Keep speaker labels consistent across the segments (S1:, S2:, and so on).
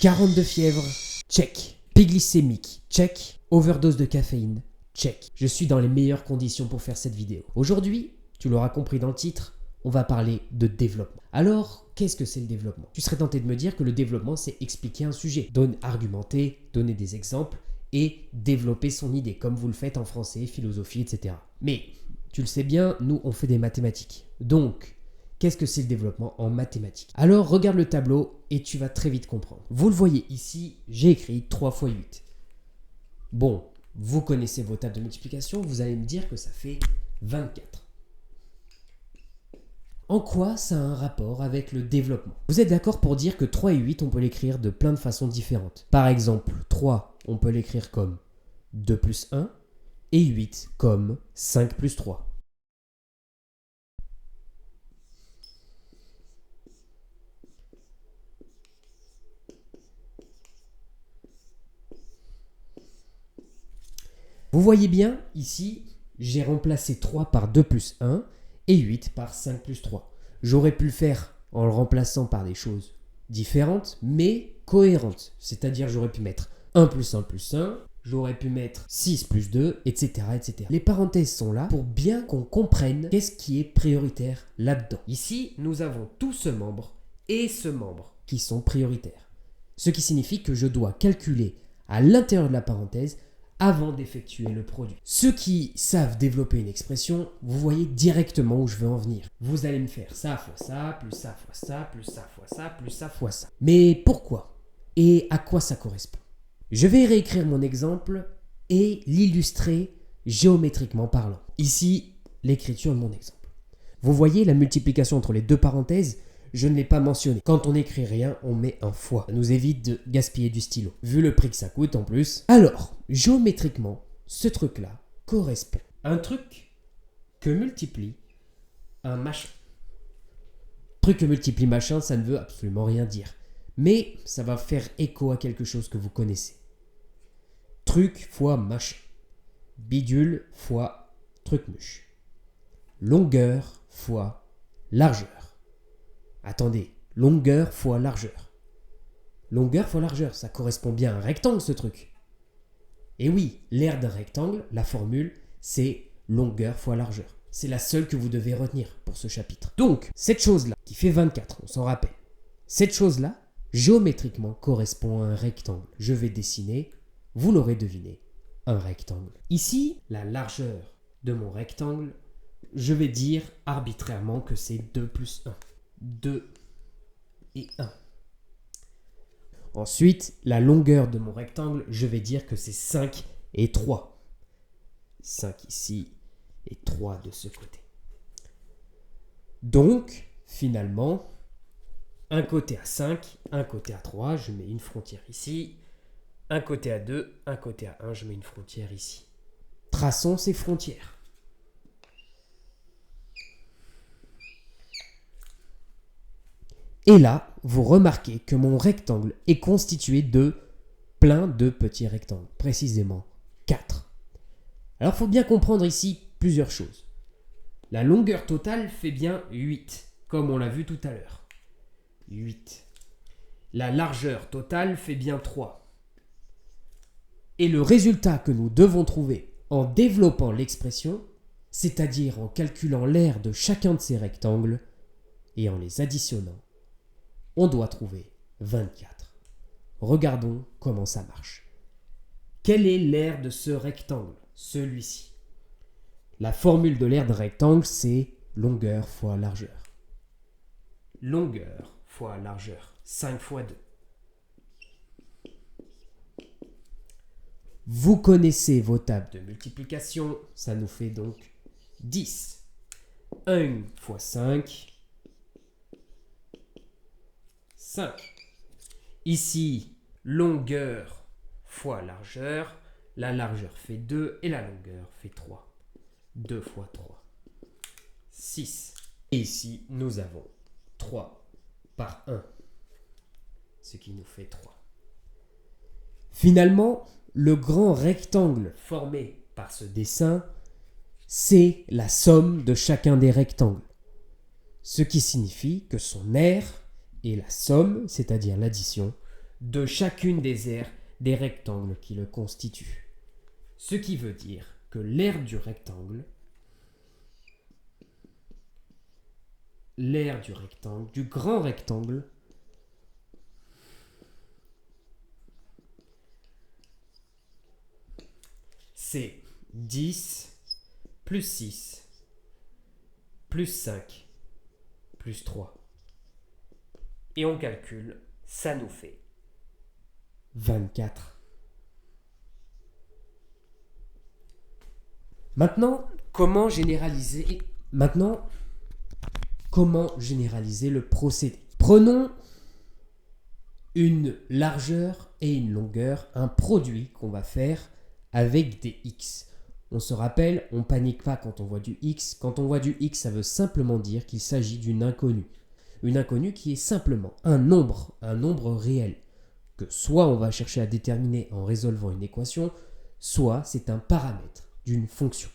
S1: 42 fièvre, check. Pic glycémique, check. Overdose de caféine, check. Je suis dans les meilleures conditions pour faire cette vidéo. Aujourd'hui, tu l'auras compris dans le titre, on va parler de développement. Alors, qu'est-ce que c'est le développement? Tu serais tenté de me dire que le développement, c'est expliquer un sujet, argumenter, donner des exemples et développer son idée, comme vous le faites en français, philosophie, etc. Mais, tu le sais bien, nous, on fait des mathématiques. Donc, qu'est-ce que c'est le développement en mathématiques? Alors, regarde le tableau et tu vas très vite comprendre. Vous le voyez ici, j'ai écrit 3 fois 8. Bon, vous connaissez vos tables de multiplication, vous allez me dire que ça fait 24. En quoi ça a un rapport avec le développement? Vous êtes d'accord pour dire que 3 et 8, on peut l'écrire de plein de façons différentes. Par exemple, 3, on peut l'écrire comme 2 plus 1 et 8 comme 5 plus 3. Vous voyez bien, ici, j'ai remplacé 3 par 2 plus 1 et 8 par 5 plus 3. J'aurais pu le faire en le remplaçant par des choses différentes, mais cohérentes. C'est-à-dire, j'aurais pu mettre 1 plus 1 plus 1, j'aurais pu mettre 6 plus 2, etc., etc. Les parenthèses sont là pour bien qu'on comprenne qu'est-ce qui est prioritaire là-dedans. Ici, nous avons tout ce membre et ce membre qui sont prioritaires. Ce qui signifie que je dois calculer à l'intérieur de la parenthèse avant d'effectuer le produit. Ceux qui savent développer une expression, vous voyez directement où je veux en venir. Vous allez me faire ça fois ça, plus ça fois ça, plus ça fois ça, plus ça fois ça. Mais pourquoi? Et à quoi ça correspond? Je vais réécrire mon exemple et l'illustrer géométriquement parlant. Ici, l'écriture de mon exemple. Vous voyez la multiplication entre les deux parenthèses? Je ne l'ai pas mentionné. Quand on n'écrit rien, on met un fois. Ça nous évite de gaspiller du stylo. Vu le prix que ça coûte en plus. Alors, géométriquement, ce truc-là correspond à un truc que multiplie un machin. Truc que multiplie machin, ça ne veut absolument rien dire. Mais ça va faire écho à quelque chose que vous connaissez. Truc fois machin. Bidule fois trucmuche. Longueur fois largeur. Attendez, longueur fois largeur. Longueur fois largeur, ça correspond bien à un rectangle ce truc. Et oui, l'aire d'un rectangle, la formule, c'est longueur fois largeur. C'est la seule que vous devez retenir pour ce chapitre. Donc, cette chose-là, qui fait 24, on s'en rappelle, cette chose-là, géométriquement, correspond à un rectangle. Je vais dessiner, vous l'aurez deviné, un rectangle. Ici, la largeur de mon rectangle, je vais dire arbitrairement que c'est 2 plus 1. 2 et 1. Ensuite, la longueur de mon rectangle, je vais dire que c'est 5 et 3. 5 ici et 3 de ce côté. Donc, finalement, un côté à 5, un côté à 3, je mets une frontière ici. Un côté à 2, un côté à 1, je mets une frontière ici. Traçons ces frontières. Et là, vous remarquez que mon rectangle est constitué de plein de petits rectangles, précisément 4. Alors, il faut bien comprendre ici plusieurs choses. La longueur totale fait bien 8, comme on l'a vu tout à l'heure. 8. La largeur totale fait bien 3. Et le résultat que nous devons trouver en développant l'expression, c'est-à-dire en calculant l'aire de chacun de ces rectangles et en les additionnant, on doit trouver 24. Regardons comment ça marche. Quelle est l'aire de ce rectangle? Celui-ci. La formule de l'aire d'un rectangle, c'est longueur fois largeur. Longueur fois largeur. 5 fois 2. Vous connaissez vos tables de multiplication. Ça nous fait donc 10. 1 fois 5. 5. Ici, longueur fois largeur. La largeur fait 2 et la longueur fait 3. 2 fois 3. 6. Et ici, nous avons 3 par 1. Ce qui nous fait 3. Finalement, le grand rectangle formé par ce dessin, c'est la somme de chacun des rectangles. Ce qui signifie que son aire et la somme, c'est-à-dire l'addition, de chacune des aires des rectangles qui le constituent. Ce qui veut dire que l'aire du rectangle, du grand rectangle, c'est 10 plus 6 plus 5 plus 3. Et on calcule, ça nous fait 24. Maintenant, comment généraliser le procédé? Prenons une largeur et une longueur, un produit qu'on va faire avec des x. On se rappelle, on ne panique pas quand on voit du x. Quand on voit du x, ça veut simplement dire qu'il s'agit d'une inconnue. Une inconnue qui est simplement un nombre réel, que soit on va chercher à déterminer en résolvant une équation, soit c'est un paramètre d'une fonction.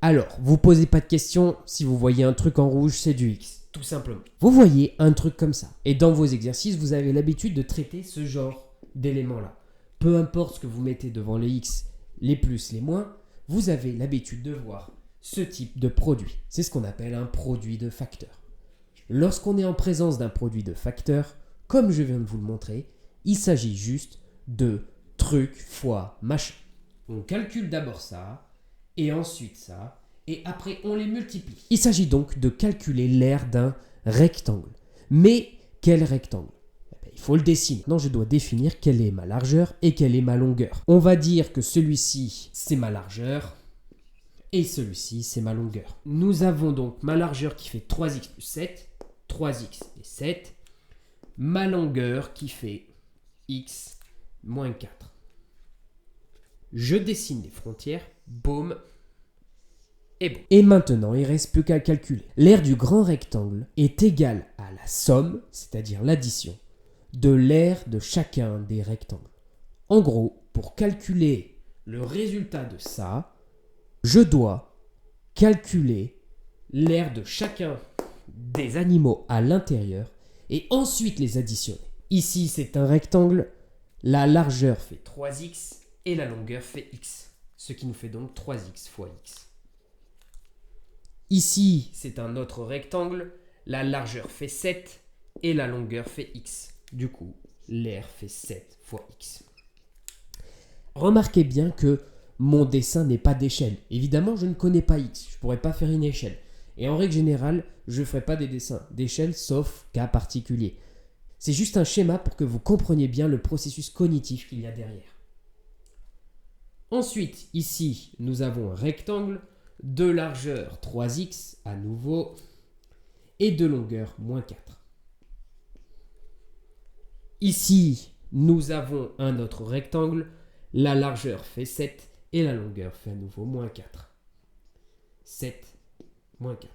S1: Alors, vous ne posez pas de questions, si vous voyez un truc en rouge, c'est du x, tout simplement. Vous voyez un truc comme ça, et dans vos exercices, vous avez l'habitude de traiter ce genre d'éléments-là. Peu importe ce que vous mettez devant les x, les plus, les moins, vous avez l'habitude de voir ce type de produit. C'est ce qu'on appelle un produit de facteurs. Lorsqu'on est en présence d'un produit de facteurs, comme je viens de vous le montrer, il s'agit juste de truc fois machin. On calcule d'abord ça, et ensuite ça, et après on les multiplie. Il s'agit donc de calculer l'aire d'un rectangle. Mais quel rectangle? Il faut le dessiner. Maintenant, je dois définir quelle est ma largeur et quelle est ma longueur. On va dire que celui-ci, c'est ma largeur et celui-ci, c'est ma longueur. Nous avons donc ma largeur qui fait 3x plus 7, 3x et 7, ma longueur qui fait x moins 4. Je dessine les frontières, boum, et bon. Et maintenant, il ne reste plus qu'à calculer. L'aire du grand rectangle est égale à la somme, c'est-à-dire l'addition, de l'aire de chacun des rectangles. En gros, pour calculer le résultat de ça, je dois calculer l'aire de chacun des animaux à l'intérieur et ensuite les additionner. Ici, c'est un rectangle, la largeur fait 3x et la longueur fait x, ce qui nous fait donc 3x fois x. Ici, c'est un autre rectangle, la largeur fait 7 et la longueur fait x. Du coup, l'aire fait 7 fois x. Remarquez bien que mon dessin n'est pas d'échelle. Évidemment, je ne connais pas x, je ne pourrais pas faire une échelle. Et en règle générale, je ne ferai pas des dessins d'échelle, sauf cas particulier. C'est juste un schéma pour que vous compreniez bien le processus cognitif qu'il y a derrière. Ensuite, ici, nous avons un rectangle de largeur 3x à nouveau et de longueur moins 4. Ici, nous avons un autre rectangle, la largeur fait 7 et la longueur fait à nouveau moins 4. 7, moins 4.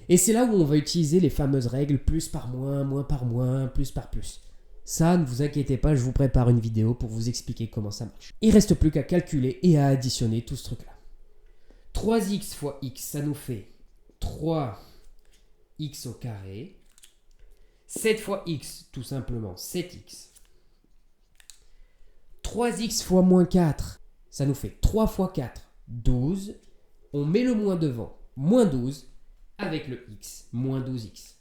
S1: Et c'est là où on va utiliser les fameuses règles plus par moins par moins, plus par plus. Ça, ne vous inquiétez pas, je vous prépare une vidéo pour vous expliquer comment ça marche. Il ne reste plus qu'à calculer et à additionner tout ce truc-là. 3x fois x, ça nous fait 3x au carré. 7 fois x, tout simplement 7x. 3x fois moins 4, ça nous fait 3 fois 4, 12. On met le moins devant, moins 12, avec le x, moins 12x.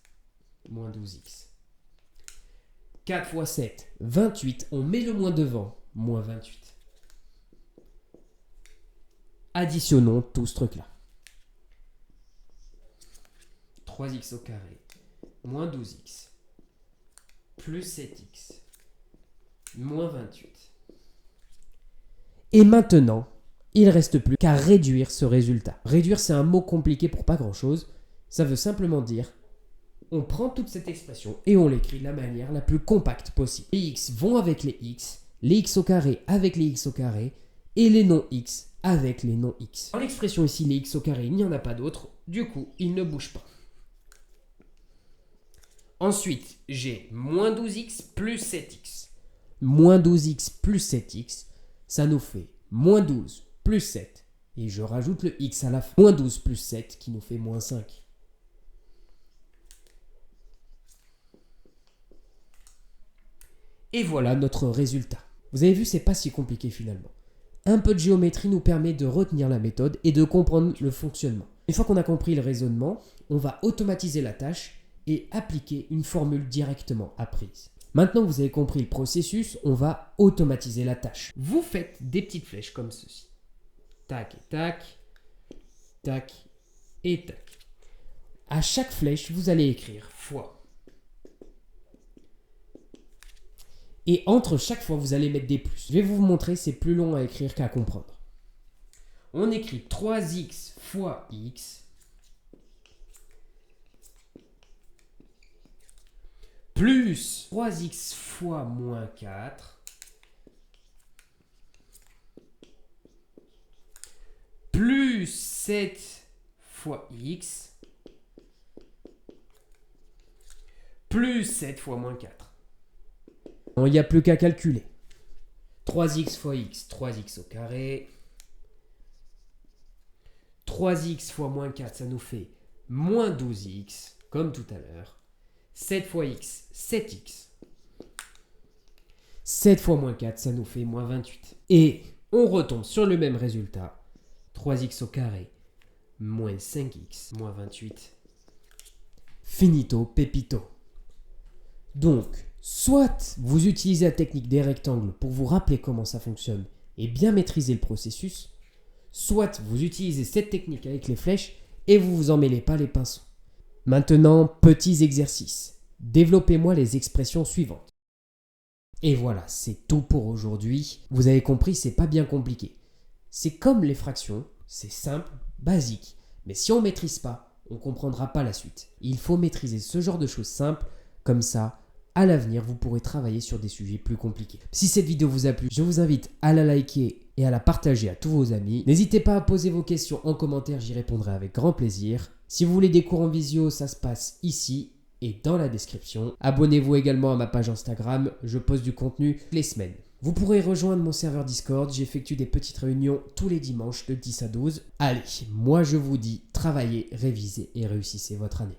S1: Moins 12x. 4 fois 7, 28. On met le moins devant, moins 28. Additionnons tout ce truc-là. 3x au carré, moins 12x, plus 7x, moins 28. Et maintenant, il ne reste plus qu'à réduire ce résultat. Réduire, c'est un mot compliqué pour pas grand-chose. Ça veut simplement dire, on prend toute cette expression et on l'écrit de la manière la plus compacte possible. Les x vont avec les x au carré avec les x au carré, et les non-x avec les non-x. Dans l'expression ici, les x au carré, il n'y en a pas d'autre, du coup, ils ne bougent pas. Ensuite, j'ai moins 12x plus 7x. Moins 12x plus 7x, ça nous fait moins 12 plus 7. Et je rajoute le x à la fin. Moins 12 plus 7 qui nous fait moins 5. Et voilà notre résultat. Vous avez vu, c'est pas si compliqué finalement. Un peu de géométrie nous permet de retenir la méthode et de comprendre le fonctionnement. Une fois qu'on a compris le raisonnement, on va automatiser la tâche et appliquer une formule directement apprise. Maintenant que vous avez compris le processus, on va automatiser la tâche. Vous faites des petites flèches comme ceci. Tac et tac, tac et tac. À chaque flèche, vous allez écrire fois. Et entre chaque fois, vous allez mettre des plus. Je vais vous montrer, c'est plus long à écrire qu'à comprendre. On écrit 3x fois x plus 3x fois moins 4 plus 7 fois x plus 7 fois moins 4. Il n'y a plus qu'à calculer. 3x fois x, 3x au carré. 3x fois moins 4, ça nous fait moins 12x, comme tout à l'heure. 7 fois x, 7x. 7 fois moins 4, ça nous fait moins 28. Et on retombe sur le même résultat. 3x au carré, moins 5x, moins 28. Finito, pepito. Donc, soit vous utilisez la technique des rectangles pour vous rappeler comment ça fonctionne et bien maîtriser le processus, soit vous utilisez cette technique avec les flèches et vous vous en mêlez pas les pinceaux. Maintenant, petits exercices. Développez-moi les expressions suivantes. Et voilà, c'est tout pour aujourd'hui. Vous avez compris, c'est pas bien compliqué. C'est comme les fractions, c'est simple, basique. Mais si on ne maîtrise pas, on ne comprendra pas la suite. Il faut maîtriser ce genre de choses simples, comme ça, à l'avenir, vous pourrez travailler sur des sujets plus compliqués. Si cette vidéo vous a plu, je vous invite à la liker et à la partager à tous vos amis. N'hésitez pas à poser vos questions en commentaire, j'y répondrai avec grand plaisir. Si vous voulez des cours en visio, ça se passe ici et dans la description. Abonnez-vous également à ma page Instagram, je poste du contenu toutes les semaines. Vous pourrez rejoindre mon serveur Discord, j'effectue des petites réunions tous les dimanches de 10 à 12. Allez, moi je vous dis, travaillez, révisez et réussissez votre année.